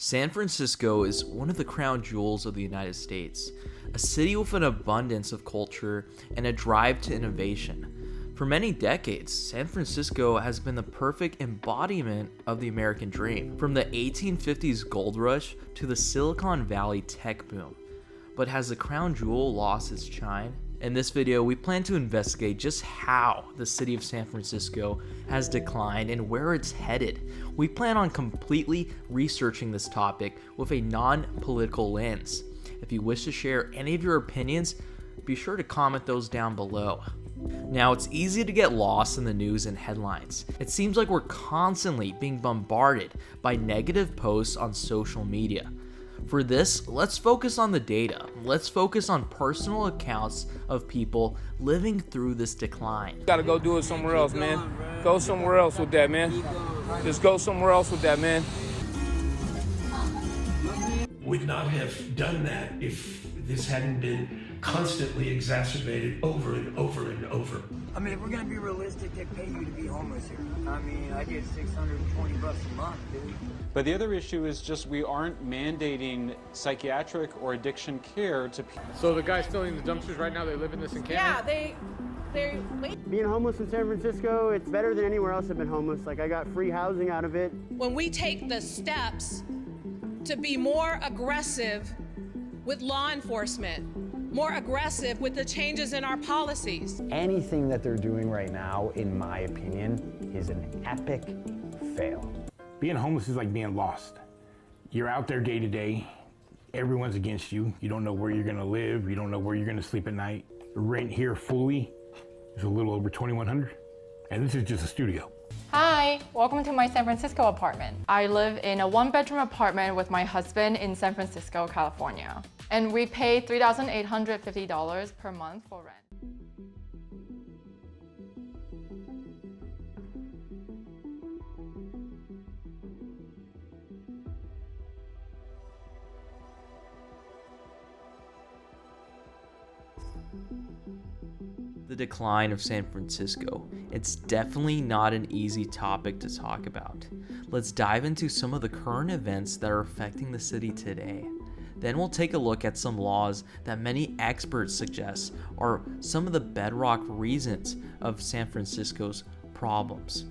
San Francisco is one of the crown jewels of the United States, a city with an abundance of culture and a drive to innovation. For many decades, San Francisco has been the perfect embodiment of the American dream, from the 1850s gold rush to the Silicon Valley tech boom. But has the crown jewel lost its shine? In this video, we plan to investigate just how the city of San Francisco has declined and where it's headed. We plan on completely researching this topic with a non-political lens. If you wish to share any of your opinions, be sure to comment those down below. Now, it's easy to get lost in the news and headlines. It seems like we're constantly being bombarded by negative posts on social media. For this, let's focus on the data. Let's focus on personal accounts of people living through this decline. You gotta go do it somewhere else, man. Go somewhere else with that, man. Just go somewhere else with that, man. Would not have done that if this hadn't been constantly exacerbated over and over and over. I mean, if we're gonna be realistic, they pay you to be homeless here. I mean, I get $620 a month, dude. But the other issue is just we aren't mandating psychiatric or addiction care to people. So the guys filling the dumpsters right now, they live in this encampment? Yeah, they're Being homeless in San Francisco, it's better than anywhere else I've been homeless. Like, I got free housing out of it. when we take the steps to be more aggressive with law enforcement, more aggressive with the changes in our policies. Anything that they're doing right now, in my opinion, is an epic fail. Being homeless is like being lost. You're out there day to day. Everyone's against you. You don't know where you're gonna live. You don't know where you're gonna sleep at night. The rent here fully is a little over $2,100. And this is just a studio. Hi, welcome to my San Francisco apartment. I live in a one-bedroom apartment with my husband in San Francisco, California. And we pay $3,850 per month for rent. The decline of San Francisco. It's definitely not an easy topic to talk about. Let's dive into some of the current events that are affecting the city today. Then we'll take a look at some laws that many experts suggest are some of the bedrock reasons of San Francisco's problems.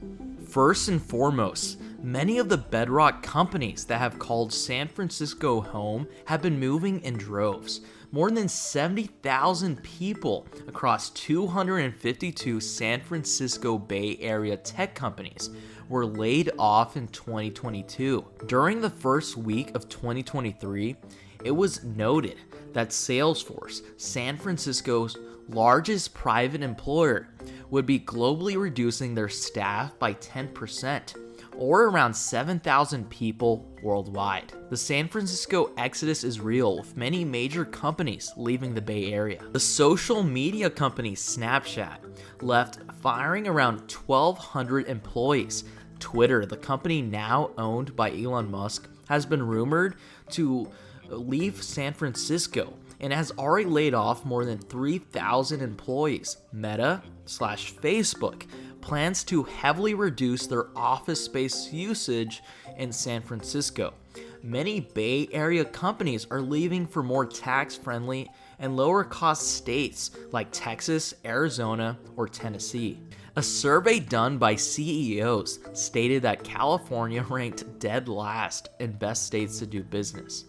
First and foremost, many of the bedrock companies that have called San Francisco home have been moving in droves. More than 70,000 people across 252 San Francisco Bay Area tech companies were laid off in 2022. During the first week of 2023, it was noted that Salesforce, San Francisco's largest private employer, would be globally reducing their staff by 10%, or around 7,000 people worldwide. The San Francisco exodus is real, with many major companies leaving the Bay Area. The social media company Snapchat left, firing around 1,200 employees. Twitter, the company now owned by Elon Musk, has been rumored to leave San Francisco and has already laid off more than 3,000 employees. Meta/Facebook plans to heavily reduce their office space usage in San Francisco. Many Bay Area companies are leaving for more tax-friendly and lower-cost states like Texas, Arizona, or Tennessee. A survey done by CEOs stated that California ranked dead last in best states to do business.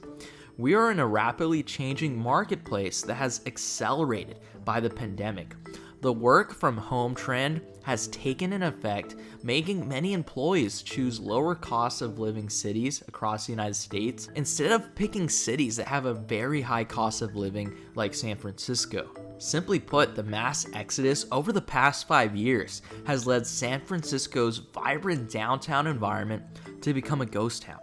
We are in a rapidly changing marketplace that has accelerated by the pandemic. The work from home trend has taken an effect, making many employees choose lower cost of living cities across the United States instead of picking cities that have a very high cost of living like San Francisco. Simply put, the mass exodus over the past 5 years has led San Francisco's vibrant downtown environment to become a ghost town.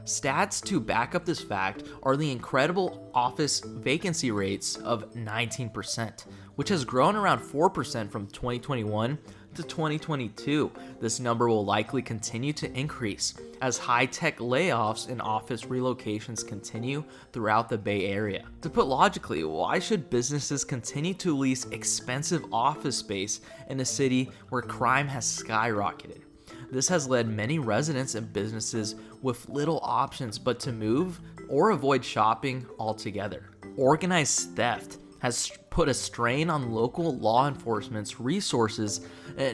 Stats to back up this fact are the incredible office vacancy rates of 19%, which has grown around 4% from 2021 to 2022. This number will likely continue to increase as high-tech layoffs and office relocations continue throughout the Bay Area. To put logically, why should businesses continue to lease expensive office space in a city where crime has skyrocketed? This has led many residents and businesses with little options but to move or avoid shopping altogether. Organized theft has put a strain on local law enforcement's resources,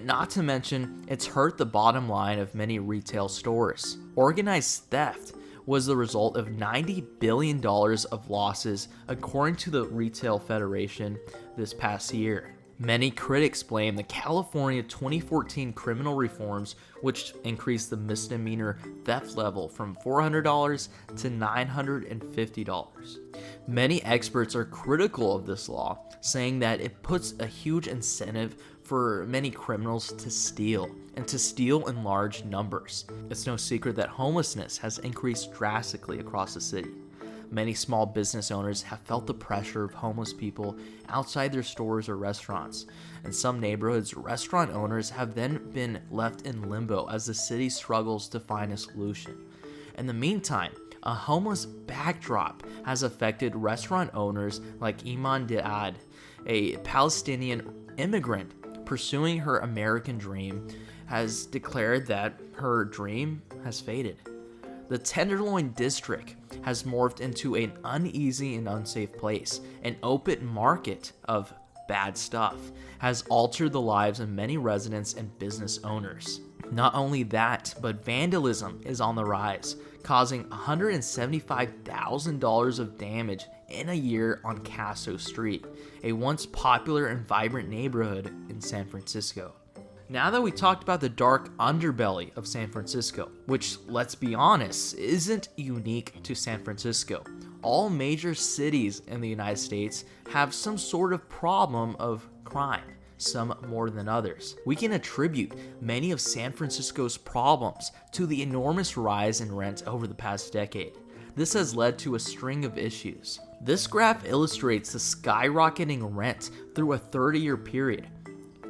not to mention it's hurt the bottom line of many retail stores. Organized theft was the result of $90 billion of losses, according to the Retail Federation this past year. Many critics blame the California 2014 criminal reforms, which increased the misdemeanor theft level from $400 to $950. Many experts are critical of this law, saying that it puts a huge incentive for many criminals to steal, and to steal in large numbers. It's no secret that homelessness has increased drastically across the city. Many small business owners have felt the pressure of homeless people outside their stores or restaurants. In some neighborhoods, restaurant owners have then been left in limbo as the city struggles to find a solution. In the meantime, a homeless backdrop has affected restaurant owners like Iman Diad, a Palestinian immigrant pursuing her American dream, has declared that her dream has faded. The Tenderloin District has morphed into an uneasy and unsafe place. An open market of bad stuff has altered the lives of many residents and business owners. Not only that, but vandalism is on the rise, causing $175,000 of damage in a year on Casso Street, a once popular and vibrant neighborhood in San Francisco. Now that we talked about the dark underbelly of San Francisco, which, let's be honest, isn't unique to San Francisco. All major cities in the United States have some sort of problem of crime, some more than others. We can attribute many of San Francisco's problems to the enormous rise in rent over the past decade. This has led to a string of issues. This graph illustrates the skyrocketing rent through a 30-year period.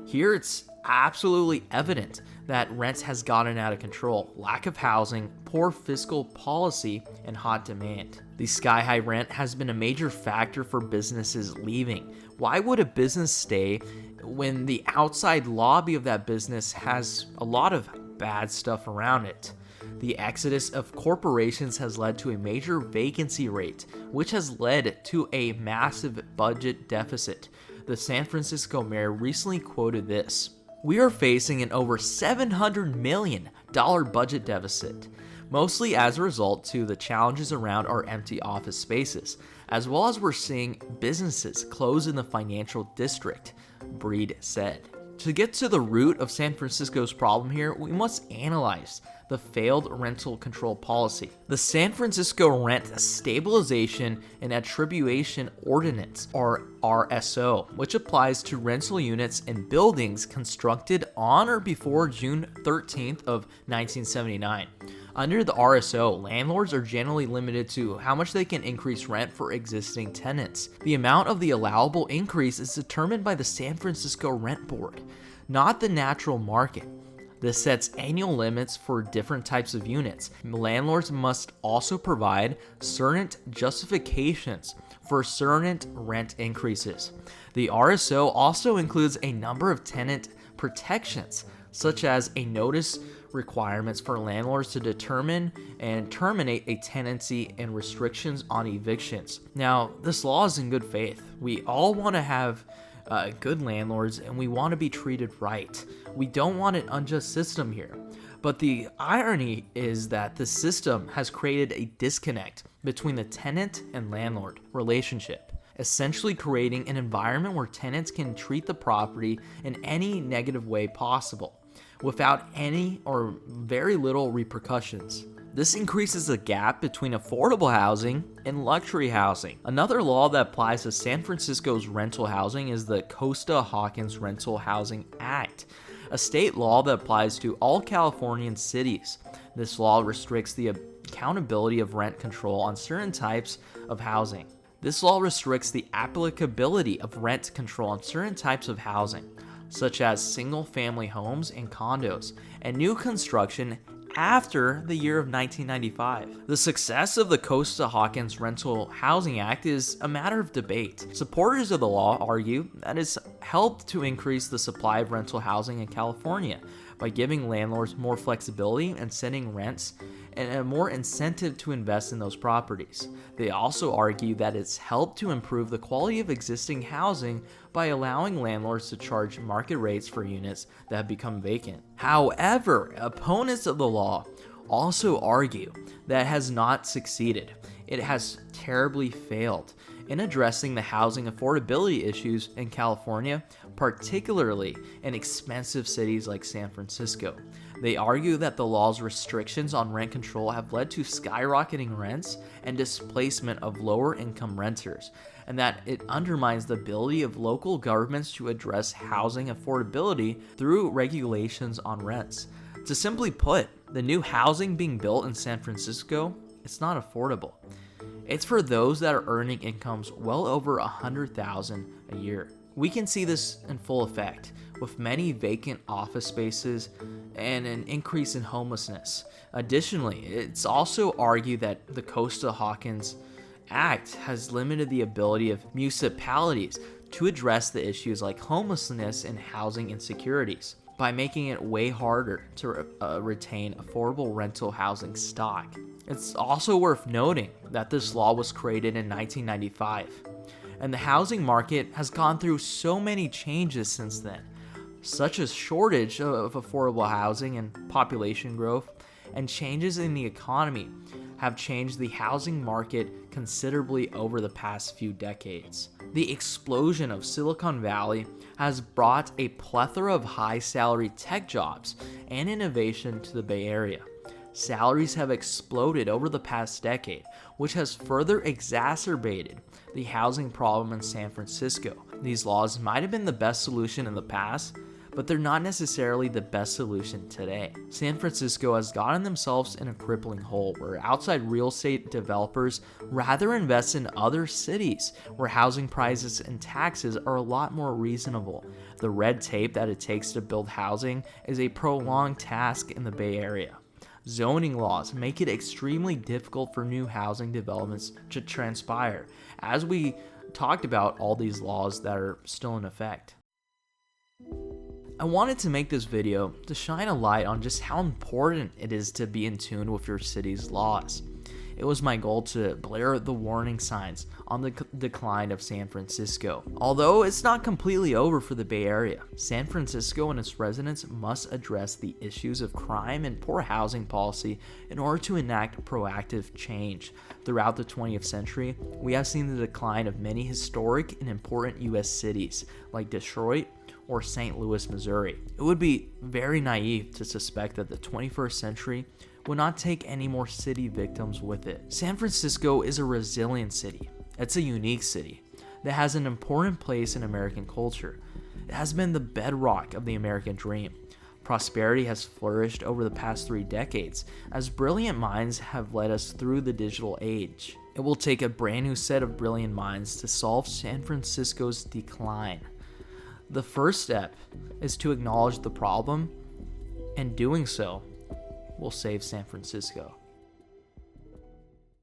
Here it's absolutely evident that rent has gotten out of control. Lack of housing, poor fiscal policy, and hot demand. The sky-high rent has been a major factor for businesses leaving. Why would a business stay when the outside lobby of that business has a lot of bad stuff around it? The exodus of corporations has led to a major vacancy rate, which has led to a massive budget deficit. The San Francisco mayor recently quoted this: "We are facing an over $700 million budget deficit, mostly as a result to the challenges around our empty office spaces, as well as we're seeing businesses close in the financial district," Breed said. To get to the root of San Francisco's problem here, we must analyze the failed rental control policy. The San Francisco Rent Stabilization and Attribution Ordinance, or RSO, which applies to rental units in buildings constructed on or before June 13th of 1979. Under the RSO, landlords are generally limited to how much they can increase rent for existing tenants. The amount of the allowable increase is determined by the San Francisco Rent Board, not the natural market. This sets annual limits for different types of units. Landlords must also provide certain justifications for certain rent increases. The RSO also includes a number of tenant protections, such as a notice requirements for landlords to determine and terminate a tenancy and restrictions on evictions. Now, this law is in good faith. We all want to have good landlords and we want to be treated right. We don't want an unjust system here. But the irony is that the system has created a disconnect between the tenant and landlord relationship, essentially creating an environment where tenants can treat the property in any negative way possible, without any or very little repercussions. This increases the gap between affordable housing and luxury housing. Another law that applies to San Francisco's rental housing is the Costa-Hawkins Rental Housing Act, a state law that applies to all Californian cities. This law restricts the accountability of rent control on certain types of housing. This law restricts the applicability of rent control on certain types of housing, such as single-family homes and condos, and new construction after the year of 1995. The success of the Costa-Hawkins Rental Housing Act is a matter of debate. Supporters of the law argue that it's helped to increase the supply of rental housing in California, by giving landlords more flexibility and setting rents and a more incentive to invest in those properties. They also argue that it's helped to improve the quality of existing housing by allowing landlords to charge market rates for units that have become vacant. However, opponents of the law also argue that it has not succeeded. It has terribly failed in addressing the housing affordability issues in California, particularly in expensive cities like San Francisco. They argue that the law's restrictions on rent control have led to skyrocketing rents and displacement of lower income renters, and that it undermines the ability of local governments to address housing affordability through regulations on rents. To simply put, the new housing being built in San Francisco, it's not affordable. It's for those that are earning incomes well over $100,000 a year. We can see this in full effect with many vacant office spaces and an increase in homelessness. Additionally, it's also argued that the Costa-Hawkins Act has limited the ability of municipalities to address the issues like homelessness and housing insecurities by making it way harder to retain affordable rental housing stock. It's also worth noting that this law was created in 1995, and the housing market has gone through so many changes since then, such as shortage of affordable housing and population growth, and changes in the economy have changed the housing market considerably over the past few decades. The explosion of Silicon Valley has brought a plethora of high-salary tech jobs and innovation to the Bay Area. Salaries have exploded over the past decade, which has further exacerbated the housing problem in San Francisco. These laws might have been the best solution in the past, but they're not necessarily the best solution today. San Francisco has gotten themselves in a crippling hole where outside real estate developers rather invest in other cities where housing prices and taxes are a lot more reasonable. The red tape that it takes to build housing is a prolonged task in the Bay Area. Zoning laws make it extremely difficult for new housing developments to transpire, as we talked about all these laws that are still in effect. I wanted to make this video to shine a light on just how important it is to be in tune with your city's laws. It was my goal to blare the warning signs on the decline of San Francisco. Although it's not completely over for the Bay Area, San Francisco and its residents must address the issues of crime and poor housing policy in order to enact proactive change. Throughout the 20th century, we have seen the decline of many historic and important U.S. cities like Detroit or St. Louis, Missouri. It would be very naive to suspect that the 21st century would not take any more city victims with it. San Francisco is a resilient city. It's a unique city that has an important place in American culture. It has been the bedrock of the American dream. Prosperity has flourished over the past 3 decades as brilliant minds have led us through the digital age. It will take a brand new set of brilliant minds to solve San Francisco's decline. The first step is to acknowledge the problem, and doing so will save San Francisco.